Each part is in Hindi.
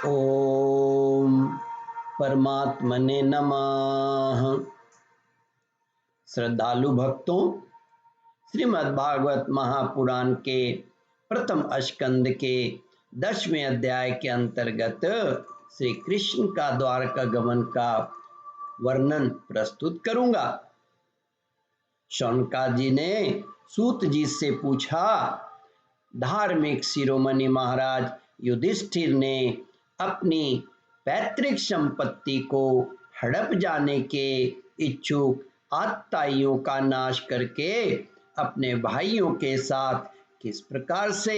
ओम परमात्मने नमः। श्रद्धालु भक्तों, श्रीमद् भागवत महापुराण के प्रथम स्कंद के 10वें अध्याय के अंतर्गत श्री कृष्ण का द्वारका गमन का वर्णन प्रस्तुत करूंगा। शौनकाजी ने सूत जी से पूछा, धार्मिक शिरोमणि महाराज युधिष्ठिर ने अपनी पैतृक संपत्ति को हड़प जाने के इच्छुक आतताइयों का नाश करके अपने भाइयों के साथ किस प्रकार से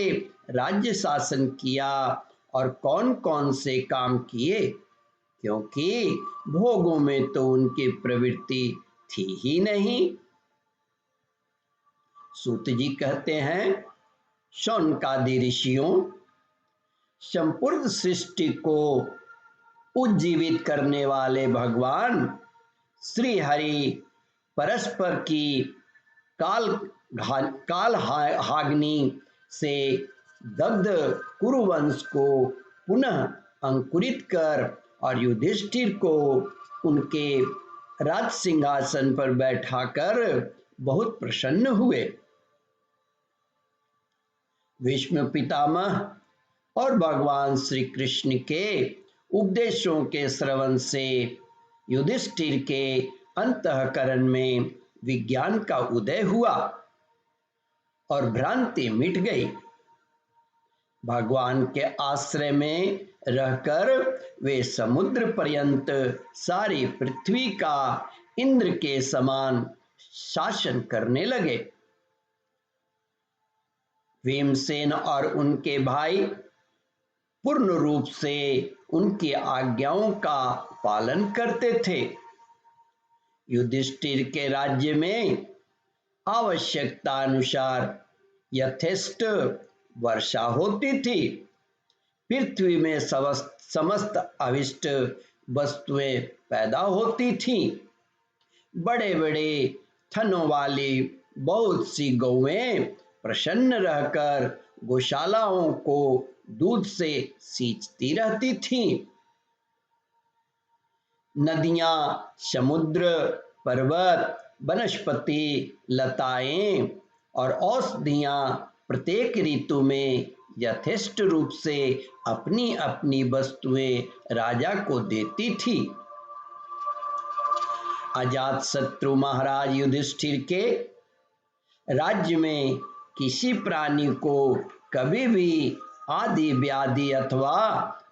राज्य शासन किया और कौन कौन से काम किए, क्योंकि भोगों में तो उनकी प्रवृत्ति थी ही नहीं। सूत जी कहते हैं, शौनकादि ऋषियों, संपूर्ण सृष्टि को उज्जीवित करने वाले भगवान श्री हरि परस्पर की कालहाग्नि से दग्ध कुरुवंश को पुनः अंकुरित कर और युधिष्ठिर को उनके राज सिंहासन पर बैठाकर बहुत प्रसन्न हुए। भीष्म पितामह और भगवान श्री कृष्ण के उपदेशों के श्रवण से युधिष्ठिर के अंतःकरण में विज्ञान का उदय हुआ और भ्रांति मिट गई। भगवान के आश्रय में रहकर वे समुद्र पर्यंत सारी पृथ्वी का इंद्र के समान शासन करने लगे। भीमसेन और उनके भाई पूर्ण रूप से उनकी आज्ञाओं का पालन करते थे। युधिष्ठिर के राज्य में आवश्यकता अनुसार यथेष्ट वर्षा होती थी। पृथ्वी में समस्त अभिष्ट वस्तुएं पैदा होती थीं। बड़े बड़े थनों वाली बहुत सी गौएं प्रसन्न रहकर गौशालाओं को दूध से सींचती रहती थीं। नदियां, समुद्र, पर्वत, वनस्पति, लताएं और औषधियां प्रत्येक ऋतु में यथेष्ट रूप से अपनी अपनी वस्तुएं राजा को देती थी। अजातशत्रु महाराज युधिष्ठिर के राज्य में किसी प्राणी को कभी भी आदि व्याधि अथवा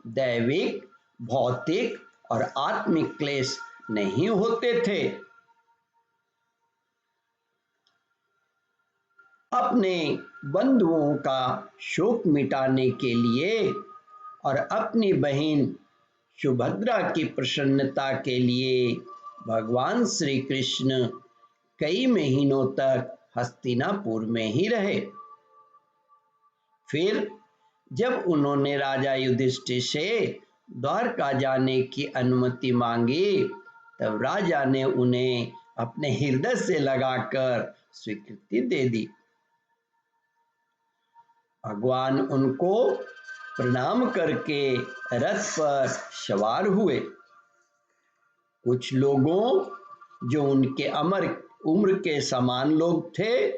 दैविक, भौतिक और आत्मिक क्लेश नहीं होते थे। अपने बंधुओं का शोक मिटाने के लिए और अपनी बहन सुभद्रा की प्रसन्नता के लिए भगवान श्री कृष्ण कई महीनों तक हस्तिनापुर में ही रहे। फिर जब उन्होंने राजा युधिष्ठिर से द्वारका जाने की अनुमति मांगी, तब राजा ने उन्हें अपने हृदय से लगाकर स्वीकृति दे दी। भगवान उनको प्रणाम करके रथ पर सवार हुए। कुछ लोगों जो उनके उम्र के समान लोग थे,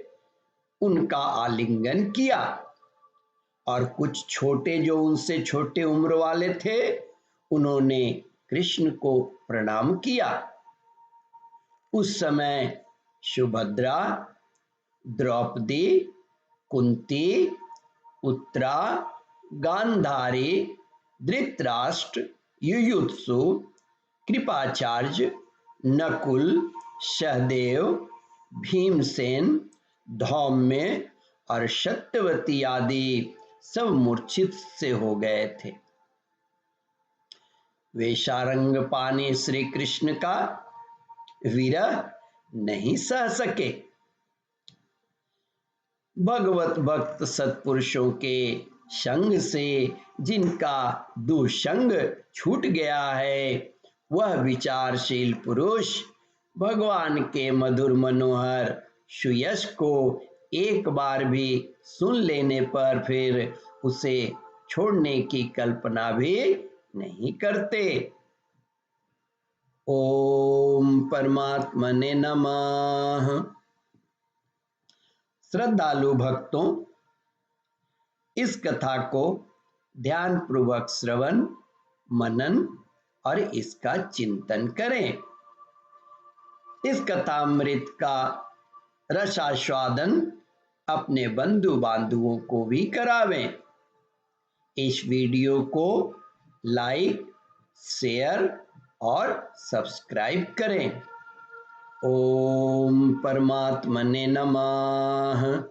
उनका आलिंगन किया और कुछ छोटे जो उनसे छोटे उम्र वाले थे, उन्होंने कृष्ण को प्रणाम किया। उस समय सुभद्रा, द्रौपदी, कुंती, उत्तरा, गांधारी, धृतराष्ट्र, युयुत्सु, कृपाचार्य, नकुल, सहदेव, भीमसेन, धौम्य और सत्यवती आदि सब मूर्छित से हो गए थे। वे सारंग पाने श्री कृष्ण का विरह नहीं सह सके। भगवत भक्त सत्पुरुषों के संग से जिनका दुसंग छूट गया है, वह विचारशील पुरुष भगवान के मधुर मनोहर सुयश को एक बार भी सुन लेने पर फिर उसे छोड़ने की कल्पना भी नहीं करते। ओम परमात्मने नमः। श्रद्धालु भक्तों, इस कथा को ध्यान पूर्वक श्रवण, मनन और इसका चिंतन करें। इस कथामृत का रसास्वादन अपने बंधु बांधवों को भी करावें। इस वीडियो को लाइक, शेयर और सब्सक्राइब करें। ओम परमात्मने नमः।